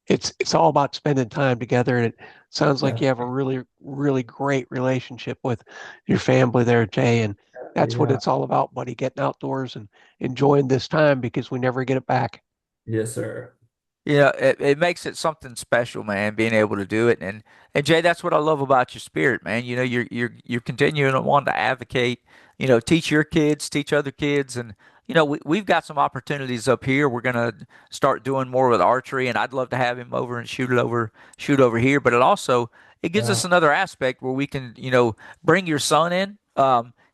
It's all about spending time together, and it sounds like you have a definitely, really great relationship with your family there, Jay. And that's what yeah, it's all about, buddy, getting outdoors and enjoying this time because we never get it back. yes, sir. Yeah, it makes it something special, man, being able to do it. And Jay, that's what I love about your spirit, man. You're continuing to want to advocate, teach your kids, teach other kids, and we've got some opportunities up here. We're gonna start doing more with archery, and I'd love to have him over and shoot over here. But it gives Yeah, us another aspect where we can, bring your son in.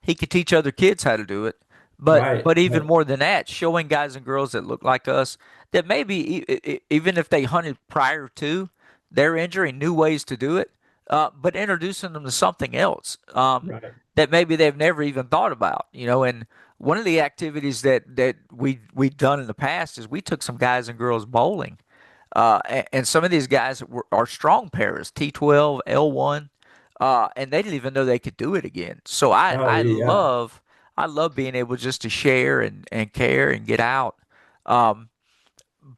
He could teach other kids how to do it. But right, but even right, more than that, showing guys and girls that look like us that maybe even if they hunted prior to their injury, new ways to do it, but introducing them to something else right. that maybe they've never even thought about. And one of the activities that we've done in the past is we took some guys and girls bowling, and some of these guys are strong pairs, T12, L1, and they didn't even know they could do it again. So I Oh I yeah. love I love being able just to share and care and get out. Um,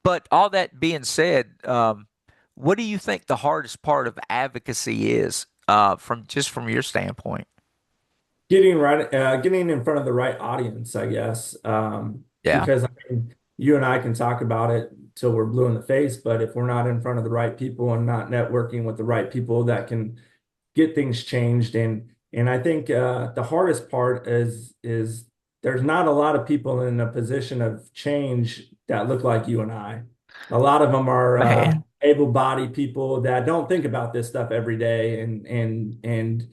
but all that being said, what do you think the hardest part of advocacy is, from your standpoint? Getting in front of the right audience, I guess. Yeah, Because I mean, you and I can talk about it till we're blue in the face, but if we're not in front of the right people and not networking with the right people that can get things changed, and I think the hardest part is there's not a lot of people in a position of change that look like you and I. A lot of them are man. able-bodied people that don't think about this stuff every day, and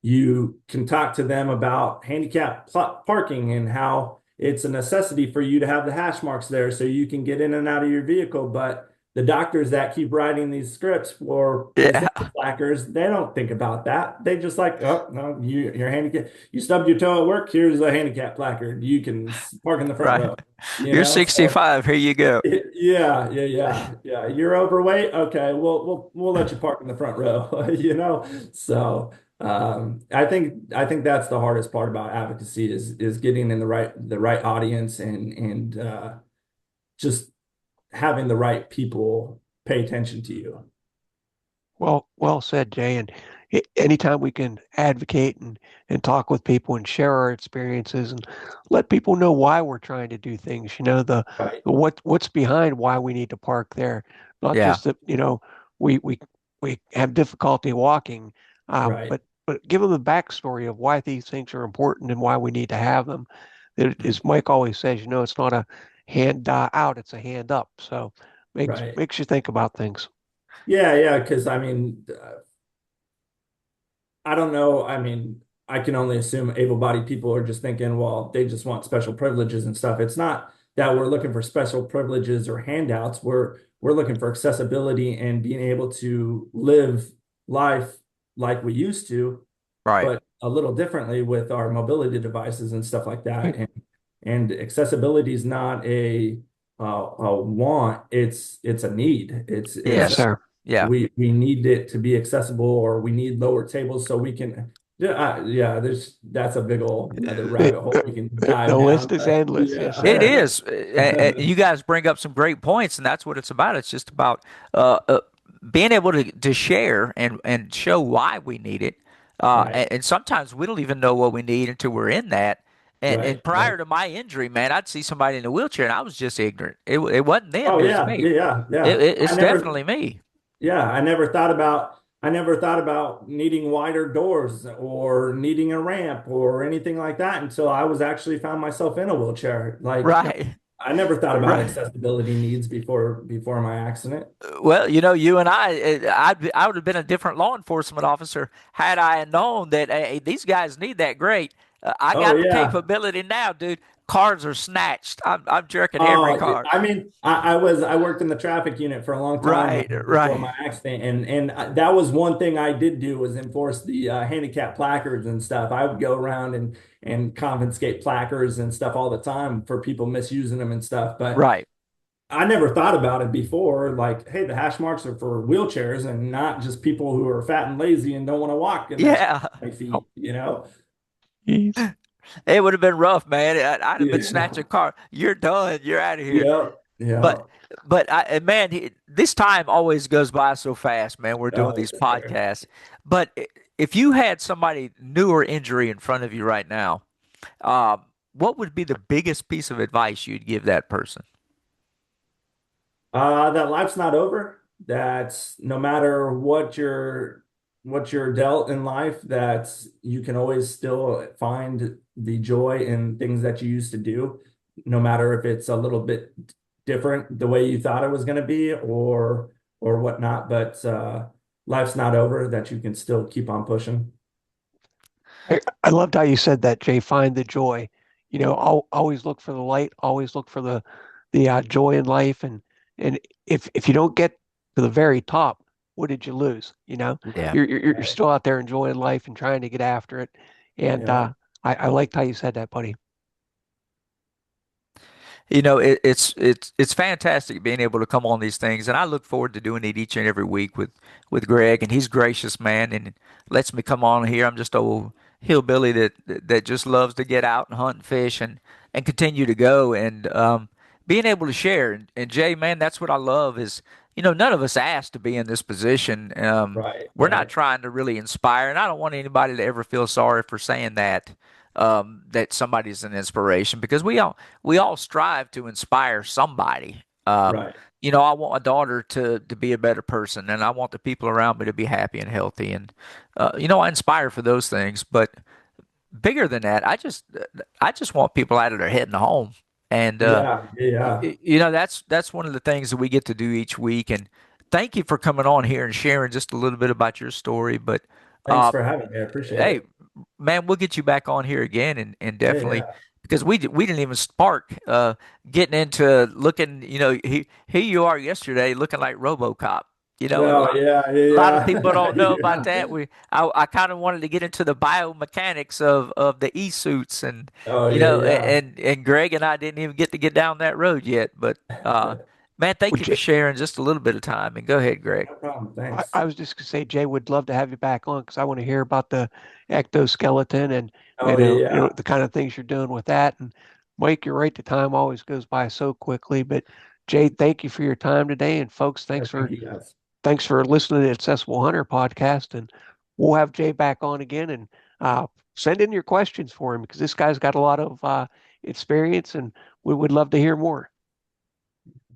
you can talk to them about handicap parking and how it's a necessity for you to have the hash marks there so you can get in and out of your vehicle. But the doctors that keep writing these scripts for Yeah. safety placards, they don't think about that. They just like, oh no, you're handicapped. You stubbed your toe at work. Here's a handicap placard. You can park in the front Right. row. You You're know, so 65. Here you go. yeah, yeah, yeah, yeah. You're overweight. Okay, we'll let you park in the front row. You know, so I think that's the hardest part about advocacy is getting in the right audience and just having the right people pay attention to you. Well said, Jay. And anytime we can advocate and talk with people and share our experiences and let people know why we're trying to do things, Right, what's behind why we need to park there. Not Yeah. just that, we we we have difficulty walking, right. but give them the backstory of why these things are important and why we need to have them. Mhm. As Mike always says, it's not a hand out, it's a hand up. So makes Right. makes you think about things. Yeah, yeah, because I mean, I don't know. I mean, I can only assume able-bodied people are just thinking, well, they just want special privileges and stuff. It's not that we're looking for special privileges or handouts. We're looking for accessibility and being able to live life like we used to, Right. but a little differently with our mobility devices and stuff like that. And accessibility is not a want, it's a need. It's Yes, Yes. sir. Yeah. we need it to be accessible, or we need lower tables so we can yeah, that's a big old another rabbit hole we can dive The list down. is endless. Yes, It sir. Yeah. is. You guys bring up some great points, and that's what it's about. It's just about uh, uh, being able to share and show why we need it. Right, And sometimes we don't even know what we need until we're in that. And right, right. prior to my injury, man, I'd see somebody in a wheelchair, and I was just ignorant. It wasn't them; Oh it was yeah, me. yeah, yeah, yeah. I It's never definitely me. Yeah, I never thought about needing wider doors or needing a ramp or anything like that until I was actually found myself in a wheelchair. Like Right. I never thought about Right. accessibility needs before my accident. Well, you and I would have been a different law enforcement officer had I known that hey, these guys need that great. I Oh got the yeah. capability now, dude. Cars are snatched. I'm jerking every Oh, car. I mean, I worked in the traffic unit for a long time Right, before right, my accident, and that was one thing I did do was enforce the handicap placards and stuff. I would go around and confiscate placards and stuff all the time for people misusing them and stuff. But right. I never thought about it before. Like, hey, the hash marks are for wheelchairs and not just people who are fat and lazy and don't want to walk an extra Yeah, 5 feet. You know? Jeez. it would have been rough, man. I'd have been Yeah, snatching a car. You're done. You're out of here. yeah, But yeah. man, this time always goes by so fast, man. We're doing Oh, these for sure. podcasts. But if you had somebody new or injury in front of you right now, what would be the biggest piece of advice you'd give that person? That life's not over. That's no matter what you're dealt in life, that you can always still find the joy in things that you used to do, no matter if it's a little bit different the way you thought it was going to be or whatnot. But life's not over, that you can still keep on pushing. I loved how you said that, Jay. Find the joy. Always look for the light. Always look for the joy in life. And if you don't get to the very top, what did you lose? Yeah. You're Right. still out there enjoying life and trying to get after it. And Yeah. I liked how you said that, buddy. It's fantastic being able to come on these things, and I look forward to doing it each and every week with Greg, and he's gracious man and lets me come on here. I'm just a old hillbilly that just loves to get out and hunt and fish and continue to go and being able to share. And Jay, man, that's what I love is none of us asked to be in this position. Right. We're not Right. trying to really inspire, and I don't want anybody to ever feel sorry for saying that. That somebody's an inspiration because we all strive to inspire somebody. Right. I want my daughter to be a better person, and I want the people around me to be happy and healthy, and I inspire for those things. But bigger than that, I just want people out of their head and home, and Yeah. Yeah. that's one of the things that we get to do each week. And thank you for coming on here and sharing just a little bit about your story. But Thanks uh, for having me. I appreciate hey, it. man, we'll get you back on here again and Yeah. definitely Yeah. because we didn't even spark getting into looking. Here you are yesterday looking like RoboCop. And Oh yeah, a lot of yeah, people yeah. don't know about Yeah. that. I kind of wanted to get into the biomechanics of the e-suits, and Oh yeah, yeah. Greg and I didn't even get to get down that road yet. But man, thank Well, you for Jay, sharing just a little bit of time. And go ahead, Greg. No problem. I, Thanks. I was just gonna say, Jay would love to have you back on because I want to hear about the ectoskeleton and Oh yeah. the kind of things you're doing with that. And Mike, you're right, the time always goes by so quickly. But Jay, thank you for your time today. And folks, Yeah, thank you guys. thanks for listening to the Accessible Hunter podcast. And we'll have Jay back on again and send in your questions for him because this guy's got a lot of experience and we would love to hear more.